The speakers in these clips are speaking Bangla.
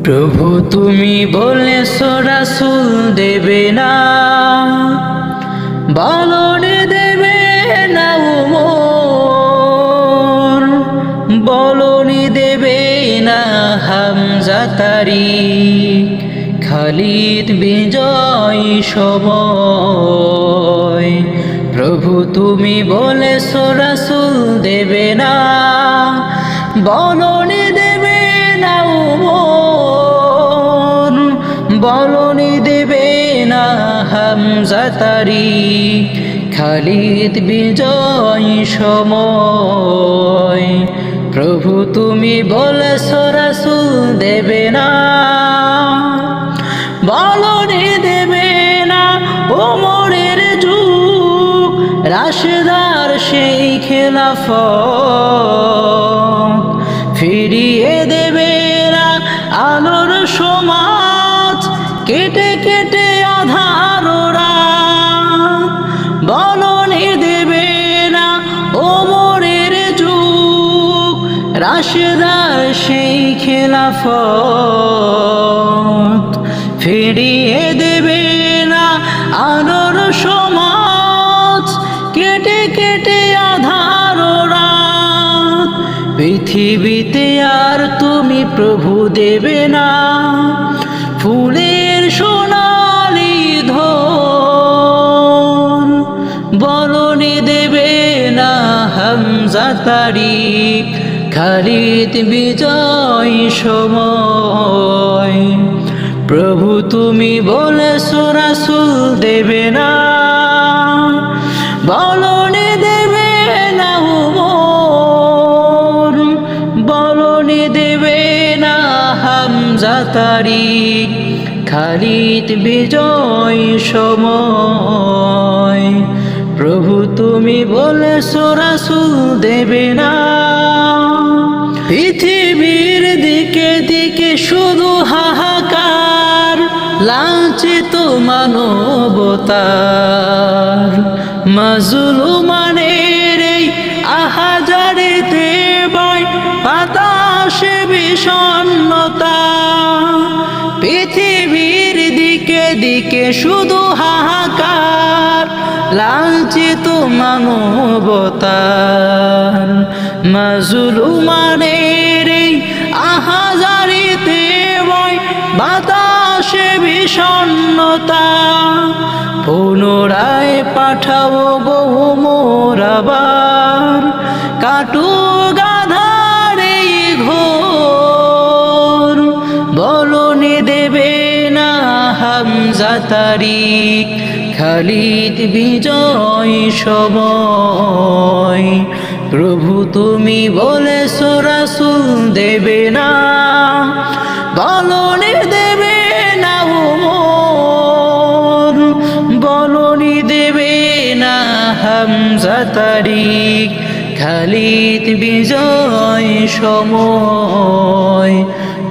প্রভু তুমি বলেছো রাসূল দেবে না, বলনি দেবে না উমর, বলনি দেবে না হামজা তারিক, খালিদ বিজয় সময়। প্রভু তুমি বলেছো রাসূল দেবে না, বলনি দেবে না উমর, বলনি দেবে না হামজা তারিক, খালিদ বিজয় সময়। প্রভু তুমি বলেছো রাসূল দেবে না, বলনি দেবে না ওমরের যুগ, রাশেদার সেই খেলাফত, ফিরিয়ে দেবে না আলোর সমাজ, কেটে কেটে আধার রাত। বলনি দেবে না ওমরের যুগ, রাশেদার সেই খেলাফত, ফিরিয়ে দেবে না আলোর সমাজ, কেটে কেটে আধার রাত। পৃথিবীতে আর তুমি প্রভু দেবে না ফুলের সোনালি ধন, বলনি দেবে না হামজা তারিক, খালিদ বিজয় সময়। প্রভু তুমি বলেছো রাসূল দেবে না, বলনি দেবে না উমর, বলনি দেবে না হামজা তারিক, খালিদ বিজয় সময়। প্রভু তুমি বলেছো রাসূল দেবে না, পৃথিবীর দিকে দিকে শুধু হাহাকার, লাঞ্ছিত মানবতার, মাজলুমানের এই আহাজারিতে বয় বাতাসে বিষণ্ণতা। পৃথিবীর দিকে দিকে শুধু হাহাকার, লাঞ্ছিত মানবতার, মাজলুমানের এই আহাজারিতে বয় বাতাসে বিষণ্ণতা। পুনরায় পাঠাও গো মোর আবার, কাটুক আঁধার এই ঘোর, বলনি দেবে না হামজা তারিক, খালিদ বিজয় সময়। প্রভু তুমি বলেছো রাসূল দেবে না, বলনি দেবে না উমর, বলনি দেবে না হামজা তারিক, খালিদ বিজয় সময়।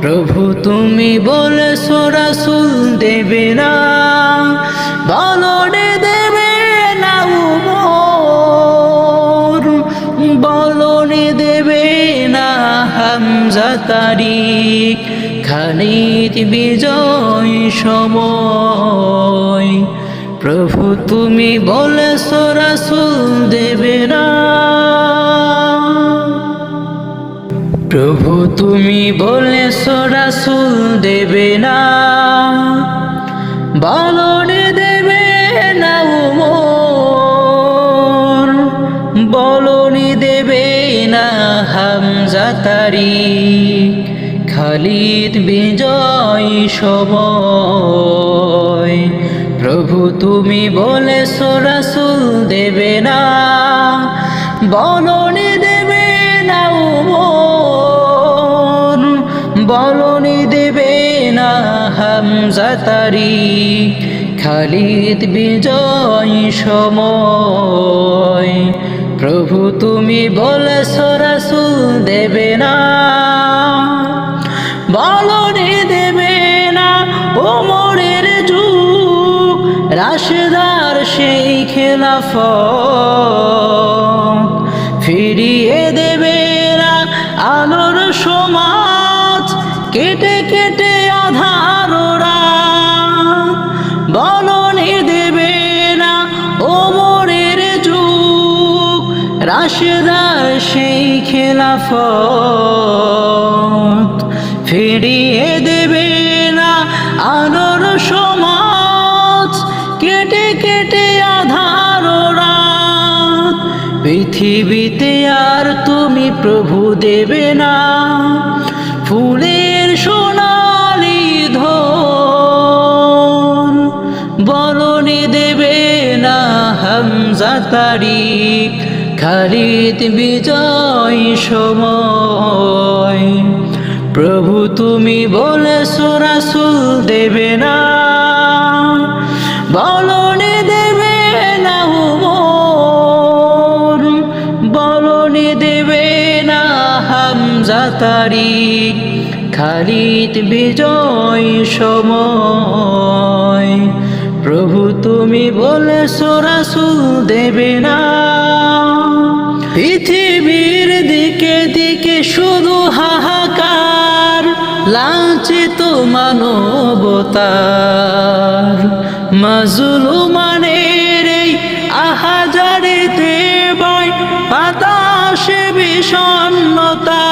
প্রভু তুমি বলেছো রাসূল দেবে না, বলনি দেবে না উমর, বলনি দেবে না হামজা তারিক, খালিদ বিজয় সময়। প্রভু তুমি বলেছো রাসূল দেবে না, প্রভু তুমি বলেছো রাসূল দেবে না, বলনি দেবে না উমর, বলনি দেবে না হামজা তারিক, খালিদ বিজয় সময়। প্রভু তুমি বলেছো রাসূল দেবে না, বলনি দেবে না উমর, বলনি দেবে না হামজা তারিক, খালিদ বিজয় সময়। প্রভু তুমি বলেছো রাসূল দেবে না, বলনি দেবে না ওমরের যুগ, রাশেদার সেই খেলাফত, ফিরিয়ে দেবে না আলোর সমাজ, কেটে কেটে কেটে আধার রাত, বলনি দেবে না ওমরের যুগ, রাশেদার সেই খেলাফত, ফিরিয়ে দেবে না আলোর সমাজ, কেটে কেটে আধার রাত। পৃথিবীতে আর তুমি প্রভু দেবে না ফুলের সোনালি ধন, বলনি দেবে না হামজা তারিক খালিদ বিজয় সময়। প্রভু তুমি বলেছো রাসূল দেবে না, বলনি দেবে না ওমর, বলনি দেবে না হামজা তারিক খালিদ বিজয় সময়। প্রভু তুমি বলেছো রাসূল দেবে না। পৃথিবীর দিকে দিকে শুধু হাহাকার, লাঞ্ছিত মানবতার, মাজলুমানের এই আহাজারিতে বয় বাতাসে বিষণ্ণতা।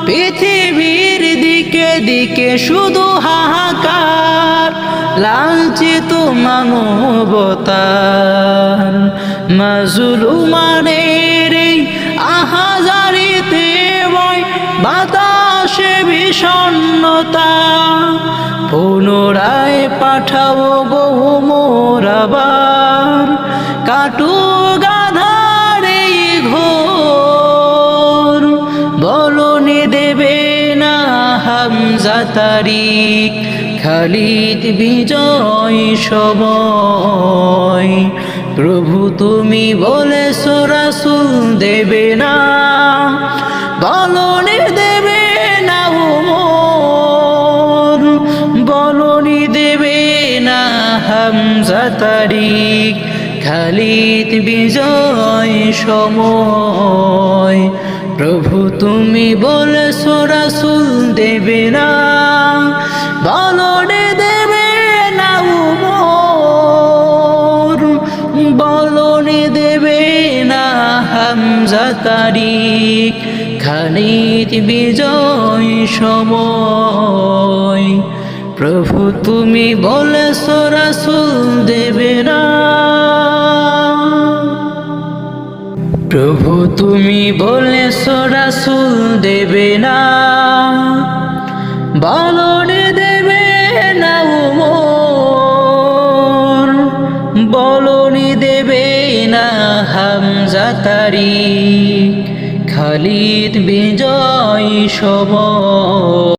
পৃথিবীর দিকে দিকে শুধু হাহাকার, লাঞ্ছিত মানবতার, মাজলুমানের এই আহাজারিতে বয় বাতাসে বিষণ্ণতা। পুনরায় পাঠাবো গো ওমর আবার, কাটুক আঁধার এই ঘোর, বলনি দেবে না হামজা তারিক খালিদ বিজয় সময়। প্রভু তুমি বলেছো রাসূল দেবে না, বলনি দেবে না ওমর, বলনি দেবে না হামজা তারিক খালিদ বিজয় সময়। প্রভু তুমি বলেছো রাসূল দেবে না, বলনি দেবে না ওমর, বলনি দেবে না হামজা তারিক খালিদ বিজয় সময়। প্রভু তুমি বলেছো রাসূল দেবে না, প্রভু তুমি বলেছো রাসূল দেবে না, বলনি দেবে না ওমর, বলনি দেবে না হামজা তারিক খালিদ বিজয় সময়।